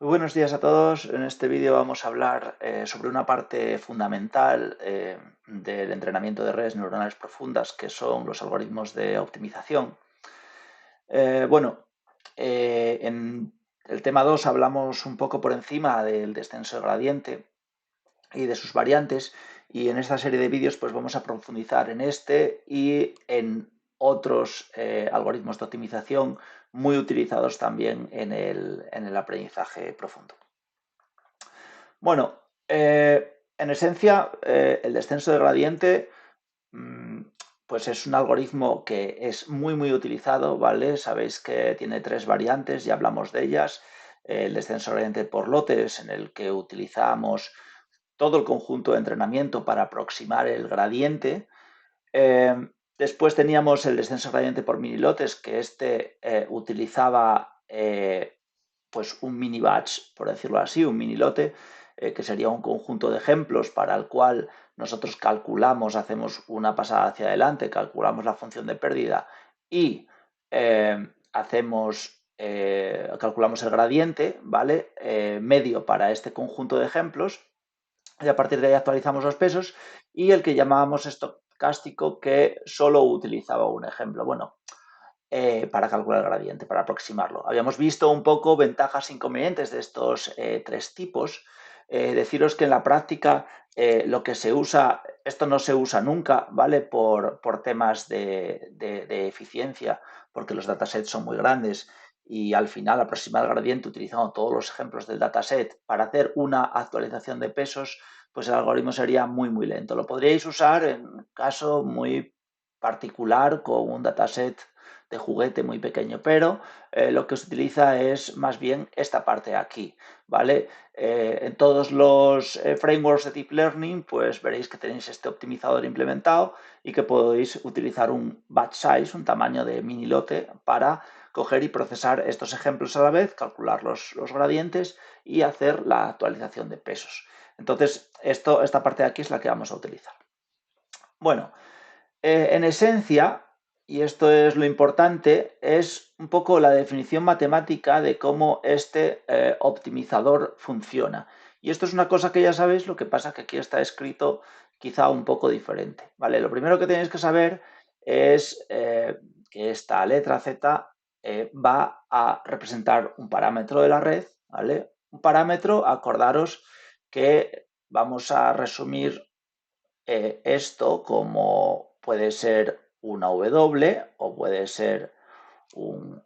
Muy buenos días a todos. En este vídeo vamos a hablar sobre una parte fundamental del entrenamiento de redes neuronales profundas, que son los algoritmos de optimización. Bueno, en el tema 2 hablamos un poco por encima del descenso de gradiente y de sus variantes, y en esta serie de vídeos pues vamos a profundizar en este y en otros algoritmos de optimización muy utilizados también en el aprendizaje profundo. Bueno, en esencia, el descenso de gradiente, mm, pues es un algoritmo que es muy utilizado, ¿vale? Sabéis que tiene tres variantes, ya hablamos de ellas. El descenso de gradiente por lotes, en el que utilizamos todo el conjunto de entrenamiento para aproximar el gradiente. Después teníamos el descenso de gradiente por minilotes, que utilizaba pues un mini batch, por decirlo así, un mini lote, que sería un conjunto de ejemplos para el cual nosotros calculamos, hacemos una pasada hacia adelante, calculamos la función de pérdida y calculamos el gradiente, ¿vale? Medio para este conjunto de ejemplos, y a partir de ahí actualizamos los pesos, y el que llamábamos estocástico, que solo utilizaba un ejemplo. Bueno, para calcular el gradiente, para aproximarlo. Habíamos visto un poco ventajas e inconvenientes de estos tres tipos. Deciros que en la práctica lo que se usa, esto no se usa nunca, ¿vale? Por temas de eficiencia, porque los datasets son muy grandes y al final aproximar el gradiente utilizando todos los ejemplos del dataset para hacer una actualización de pesos, pues el algoritmo sería muy lento. Lo podríais usar en un caso muy particular con un dataset de juguete muy pequeño, pero lo que se utiliza es más bien esta parte de aquí, ¿vale? En todos los frameworks de Deep Learning, pues veréis que tenéis este optimizador implementado y que podéis utilizar un batch size, un tamaño de mini lote, para coger y procesar estos ejemplos a la vez, calcular los gradientes y hacer la actualización de pesos. Entonces, esta parte de aquí es la que vamos a utilizar. Bueno, en esencia, y esto es lo importante, es un poco la definición matemática de cómo este optimizador funciona. Y esto es una cosa que ya sabéis, lo que pasa que aquí está escrito quizá un poco diferente, ¿vale? Lo primero que tenéis que saber es que esta letra Z va a representar un parámetro de la red, ¿vale? Un parámetro, acordaros que vamos a resumir esto como puede ser una W o puede ser un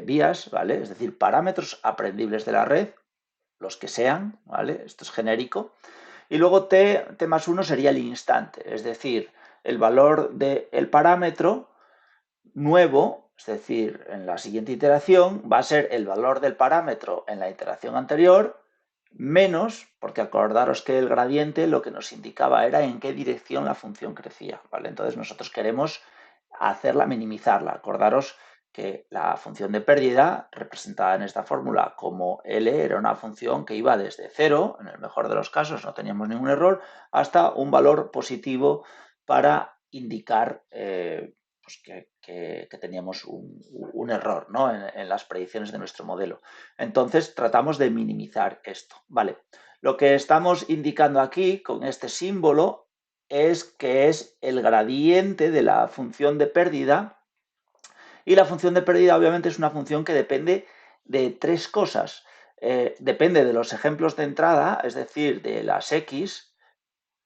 bias, ¿vale? Es decir, parámetros aprendibles de la red, los que sean, ¿vale? Esto es genérico. Y luego t más 1 sería el instante, es decir, el valor del parámetro nuevo, es decir, en la siguiente iteración, va a ser el valor del parámetro en la iteración anterior menos, porque acordaros que el gradiente lo que nos indicaba era en qué dirección la función crecía, ¿vale? Entonces nosotros queremos hacerla, minimizarla. Acordaros que la función de pérdida, representada en esta fórmula como L, era una función que iba desde 0, en el mejor de los casos no teníamos ningún error, hasta un valor positivo para indicar pues que teníamos un error, ¿no? en las predicciones de nuestro modelo. Entonces tratamos de minimizar esto. Vale. Lo que estamos indicando aquí con este símbolo es que es el gradiente de la función de pérdida, y la función de pérdida obviamente es una función que depende de tres cosas. Depende de los ejemplos de entrada, es decir, de las X.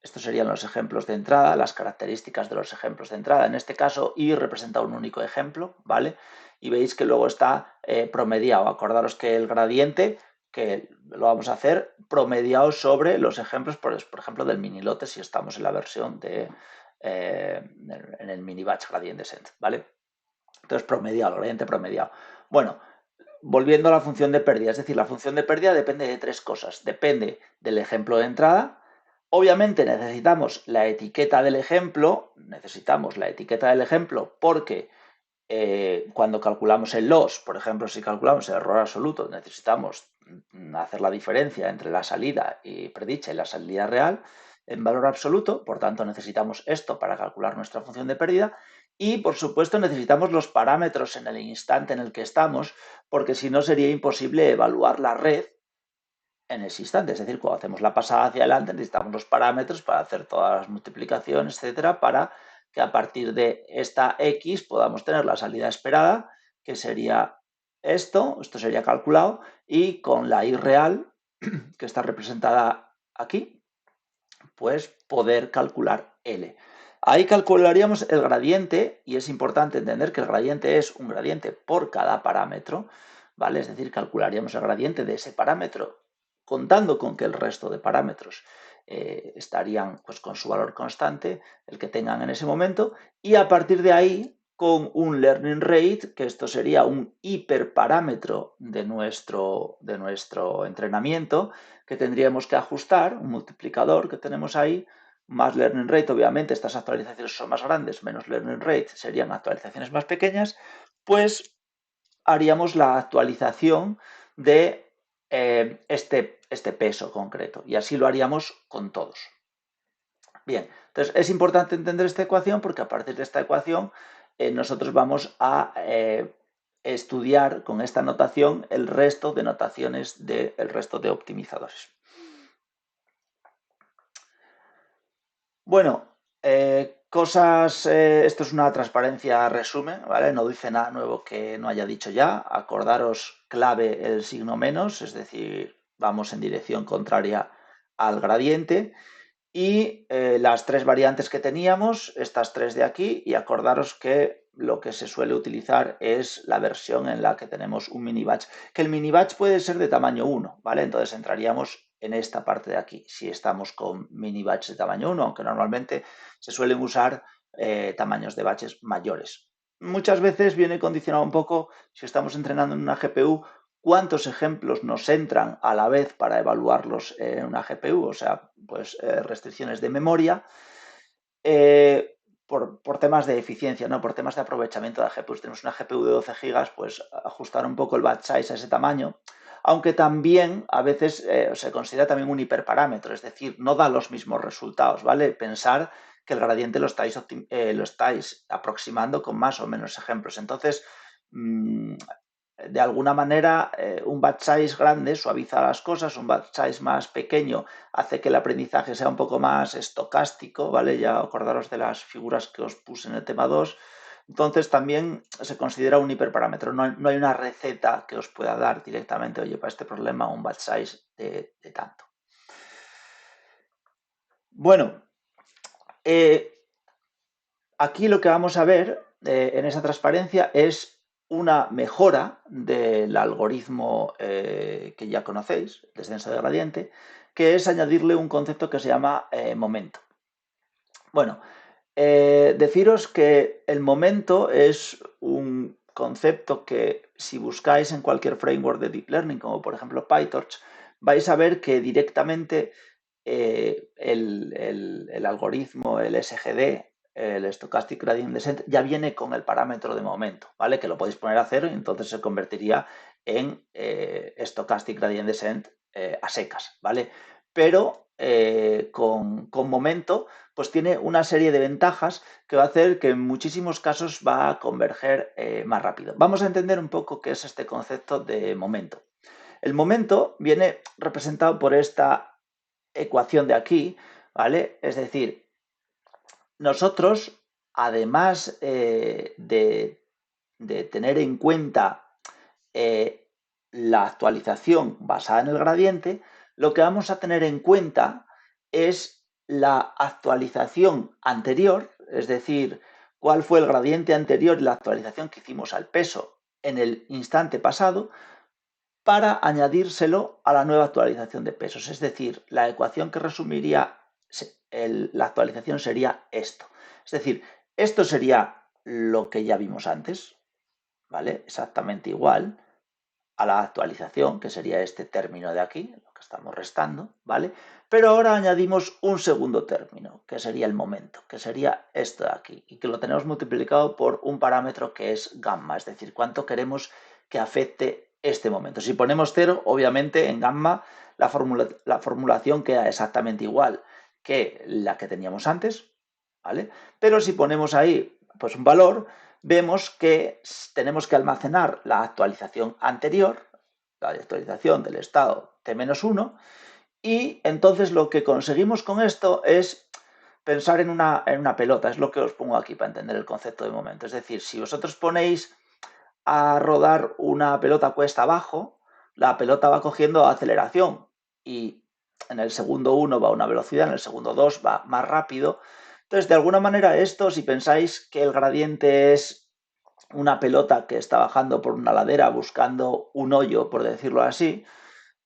Estos serían los ejemplos de entrada, las características de los ejemplos de entrada. En este caso, Y representa un único ejemplo, ¿vale? Y veis que luego está promediado. Acordaros que el gradiente, que lo vamos a hacer promediado sobre los ejemplos, por ejemplo, del mini lote, si estamos en la versión en el mini batch gradient descent, ¿vale? Entonces, promediado, el gradiente promediado. Bueno, volviendo a la función de pérdida, es decir, la función de pérdida depende de tres cosas. Depende del ejemplo de entrada. Obviamente necesitamos la etiqueta del ejemplo, porque cuando calculamos el loss, por ejemplo, si calculamos el error absoluto, necesitamos hacer la diferencia entre la salida predicha y la salida real en valor absoluto, por tanto necesitamos esto para calcular nuestra función de pérdida, y por supuesto necesitamos los parámetros en el instante en el que estamos, porque si no sería imposible evaluar la red en ese instante. Es decir, cuando hacemos la pasada hacia adelante necesitamos los parámetros para hacer todas las multiplicaciones, etcétera, para que a partir de esta X podamos tener la salida esperada, que sería esto sería calculado, y con la Y real, que está representada aquí, pues poder calcular L. Ahí calcularíamos el gradiente, y es importante entender que el gradiente es un gradiente por cada parámetro, ¿vale? Es decir, calcularíamos el gradiente de ese parámetro contando con que el resto de parámetros estarían pues, con su valor constante, el que tengan en ese momento, y a partir de ahí, con un learning rate, que esto sería un hiperparámetro de nuestro entrenamiento, que tendríamos que ajustar, un multiplicador que tenemos ahí, más learning rate, obviamente estas actualizaciones son más grandes, menos learning rate serían actualizaciones más pequeñas, pues haríamos la actualización de este peso concreto, y así lo haríamos con todos. Bien, entonces es importante entender esta ecuación porque a partir de esta ecuación nosotros vamos a estudiar con esta notación el resto de notaciones del resto de optimizadores. Bueno, esto es una transparencia resumen, ¿vale? No dice nada nuevo que no haya dicho ya. Acordaros clave el signo menos, es decir, vamos en dirección contraria al gradiente. Y las tres variantes que teníamos, estas tres de aquí, y acordaros que lo que se suele utilizar es la versión en la que tenemos un mini batch, que el mini batch puede ser de tamaño 1, ¿vale? Entonces entraríamos en esta parte de aquí, si estamos con mini batch de tamaño 1, aunque normalmente se suelen usar tamaños de batches mayores. Muchas veces viene condicionado un poco, si estamos entrenando en una GPU, cuántos ejemplos nos entran a la vez para evaluarlos en una GPU, o sea, pues restricciones de memoria, por temas de eficiencia, ¿no? Por temas de aprovechamiento de la GPU. Si tenemos una GPU de 12 GB, pues ajustar un poco el batch size a ese tamaño, aunque también a veces se considera también un hiperparámetro, es decir, no da los mismos resultados, ¿vale? Pensar que el gradiente lo estáis aproximando con más o menos ejemplos. Entonces, de alguna manera, un batch size grande suaviza las cosas, un batch size más pequeño hace que el aprendizaje sea un poco más estocástico, ¿vale? Ya acordaros de las figuras que os puse en el tema 2. Entonces también se considera un hiperparámetro. No hay una receta que os pueda dar directamente, oye, para este problema un batch size de tanto. Bueno, aquí lo que vamos a ver en esa transparencia es una mejora del algoritmo que ya conocéis, descenso de gradiente, que es añadirle un concepto que se llama momento. Bueno, deciros que el momento es un concepto que si buscáis en cualquier framework de Deep Learning, como por ejemplo PyTorch, vais a ver que directamente el algoritmo, el SGD, el Stochastic Gradient Descent, ya viene con el parámetro de momento, ¿vale? Que lo podéis poner a 0 y entonces se convertiría en Stochastic Gradient Descent a secas, ¿vale? Pero con momento, pues tiene una serie de ventajas que va a hacer que en muchísimos casos va a converger más rápido. Vamos a entender un poco qué es este concepto de momento. El momento viene representado por esta ecuación de aquí, ¿vale? Es decir, nosotros, además de tener en cuenta la actualización basada en el gradiente, lo que vamos a tener en cuenta es la actualización anterior, es decir, cuál fue el gradiente anterior y la actualización que hicimos al peso en el instante pasado, para añadírselo a la nueva actualización de pesos. Es decir, la ecuación que resumiría la actualización sería esto. Es decir, esto sería lo que ya vimos antes, ¿vale? Exactamente igual a la actualización, que sería este término de aquí, lo que estamos restando, ¿vale? Pero ahora añadimos un segundo término, que sería el momento, que sería esto de aquí, y que lo tenemos multiplicado por un parámetro que es gamma, es decir, cuánto queremos que afecte este momento. Si ponemos 0, obviamente en gamma la formulación queda exactamente igual que la que teníamos antes, ¿vale? Pero si ponemos ahí pues un valor, vemos que tenemos que almacenar la actualización anterior, la actualización del estado t-1, y entonces lo que conseguimos con esto es pensar en una pelota, es lo que os pongo aquí para entender el concepto de momento. Es decir, si vosotros ponéis a rodar una pelota cuesta abajo, la pelota va cogiendo aceleración y en el segundo 1 va a una velocidad, en el segundo 2 va más rápido. Entonces, de alguna manera esto, si pensáis que el gradiente es una pelota que está bajando por una ladera buscando un hoyo, por decirlo así,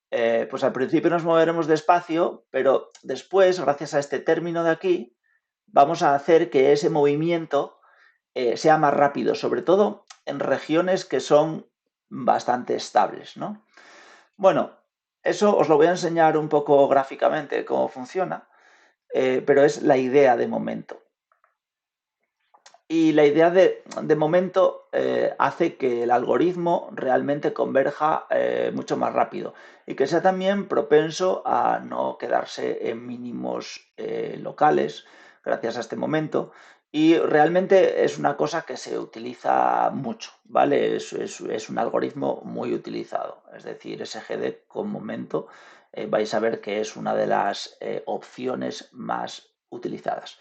pues al principio nos moveremos despacio, pero después, gracias a este término de aquí, vamos a hacer que ese movimiento sea más rápido, sobre todo en regiones que son bastante estables, ¿no? Bueno, eso os lo voy a enseñar un poco gráficamente cómo funciona, pero es la idea de momento. Y la idea de momento hace que el algoritmo realmente converja mucho más rápido y que sea también propenso a no quedarse en mínimos locales gracias a este momento. Y realmente es una cosa que se utiliza mucho, ¿vale? Es un algoritmo muy utilizado. Es decir, SGD con momento vais a ver que es una de las opciones más utilizadas.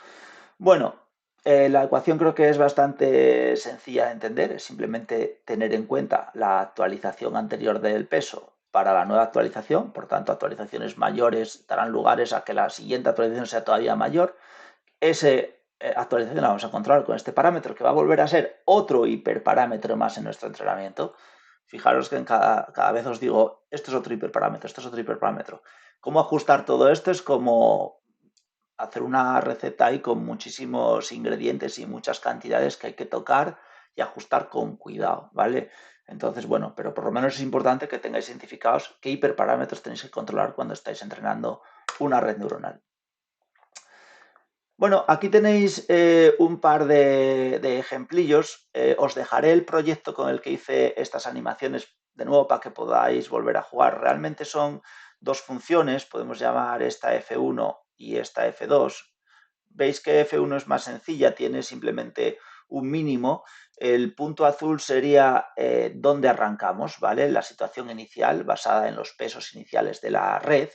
Bueno, la ecuación creo que es bastante sencilla de entender, es simplemente tener en cuenta la actualización anterior del peso para la nueva actualización, por tanto actualizaciones mayores darán lugares a que la siguiente actualización sea todavía mayor. Esa actualización la vamos a controlar con este parámetro que va a volver a ser otro hiperparámetro más en nuestro entrenamiento. Fijaros que en cada vez os digo, esto es otro hiperparámetro, esto es otro hiperparámetro. ¿Cómo ajustar todo esto? Es como hacer una receta ahí con muchísimos ingredientes y muchas cantidades que hay que tocar y ajustar con cuidado, ¿vale? Entonces, bueno, pero por lo menos es importante que tengáis identificados qué hiperparámetros tenéis que controlar cuando estáis entrenando una red neuronal. Bueno, aquí tenéis un par de ejemplillos. Os dejaré el proyecto con el que hice estas animaciones de nuevo para que podáis volver a jugar. Realmente son dos funciones, podemos llamar esta F1 y esta F2. Veis que F1 es más sencilla, tiene simplemente un mínimo. El punto azul sería dónde arrancamos, ¿vale? La situación inicial basada en los pesos iniciales de la red.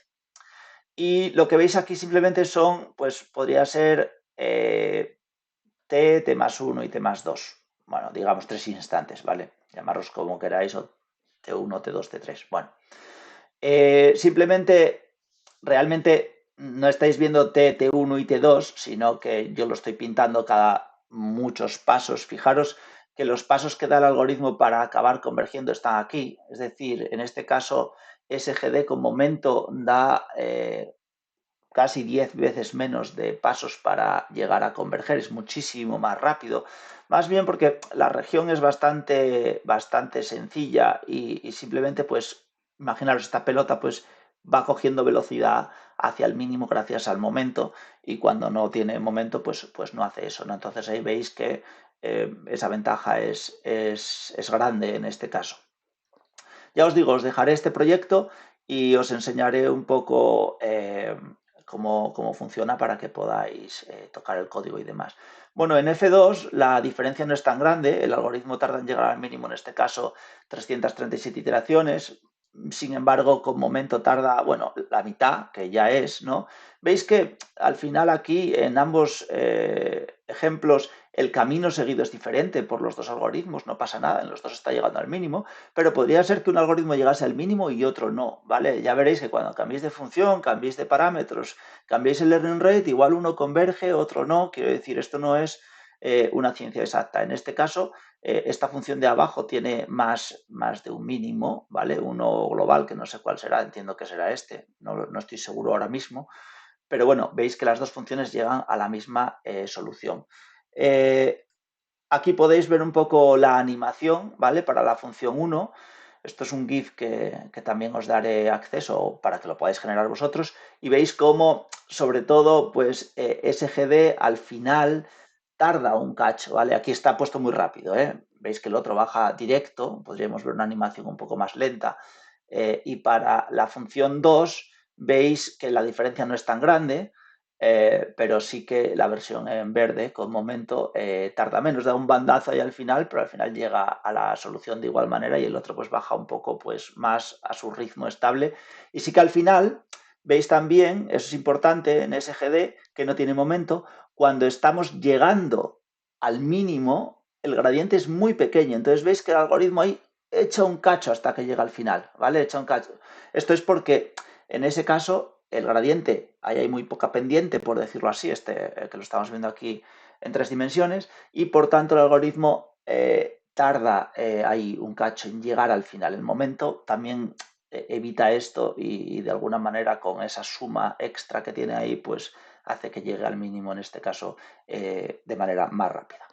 Y lo que veis aquí simplemente son, pues podría ser t más 1 y t más 2. Bueno, digamos 3 instantes, ¿vale? Llamarlos como queráis, o t1, t2, t3. Bueno, simplemente, realmente no estáis viendo t1 y t2, sino que yo lo estoy pintando cada muchos pasos. Fijaros que los pasos que da el algoritmo para acabar convergiendo están aquí. Es decir, en este caso, SGD con momento da casi 10 veces menos de pasos para llegar a converger, es muchísimo más rápido. Más bien porque la región es bastante sencilla y simplemente, pues, imaginaros, esta pelota pues va cogiendo velocidad hacia el mínimo gracias al momento, y cuando no tiene momento, pues no hace eso, ¿no? Entonces ahí veis que esa ventaja es grande en este caso. Ya os digo, os dejaré este proyecto y os enseñaré un poco cómo funciona para que podáis tocar el código y demás. Bueno, en F2 la diferencia no es tan grande, el algoritmo tarda en llegar al mínimo, en este caso 337 iteraciones, sin embargo, con momento tarda, bueno, la mitad, que ya es, ¿no? Veis que al final aquí en ambos ejemplos el camino seguido es diferente por los dos algoritmos, no pasa nada, en los dos está llegando al mínimo, pero podría ser que un algoritmo llegase al mínimo y otro no, ¿vale? Ya veréis que cuando cambiéis de función, cambiéis de parámetros, cambiéis el learning rate, igual uno converge, otro no. Quiero decir, esto no es una ciencia exacta. En este caso, esta función de abajo tiene más de un mínimo, ¿vale? Uno global, que no sé cuál será, entiendo que será este, no estoy seguro ahora mismo, pero bueno, veis que las dos funciones llegan a la misma solución. Aquí podéis ver un poco la animación, ¿vale? Para la función 1. Esto es un GIF que también os daré acceso para que lo podáis generar vosotros. Y veis cómo, sobre todo, pues SGD al final tarda un cacho, ¿vale? Aquí está puesto muy rápido, ¿eh? Veis que el otro baja directo, podríamos ver una animación un poco más lenta. Y para la función 2 veis que la diferencia no es tan grande. pero sí que la versión en verde con momento tarda menos, da un bandazo ahí al final, pero al final llega a la solución de igual manera y el otro pues baja un poco pues más a su ritmo estable. Y sí que al final veis también, eso es importante en SGD, que no tiene momento, cuando estamos llegando al mínimo, el gradiente es muy pequeño, entonces veis que el algoritmo ahí echa un cacho hasta que llega al final, ¿vale? Echa un cacho. Esto es porque en ese caso el gradiente, ahí hay muy poca pendiente, por decirlo así, que lo estamos viendo aquí en 3 dimensiones, y por tanto el algoritmo tarda ahí un cacho en llegar al final. El momento también evita esto y de alguna manera con esa suma extra que tiene ahí, pues hace que llegue al mínimo en este caso de manera más rápida.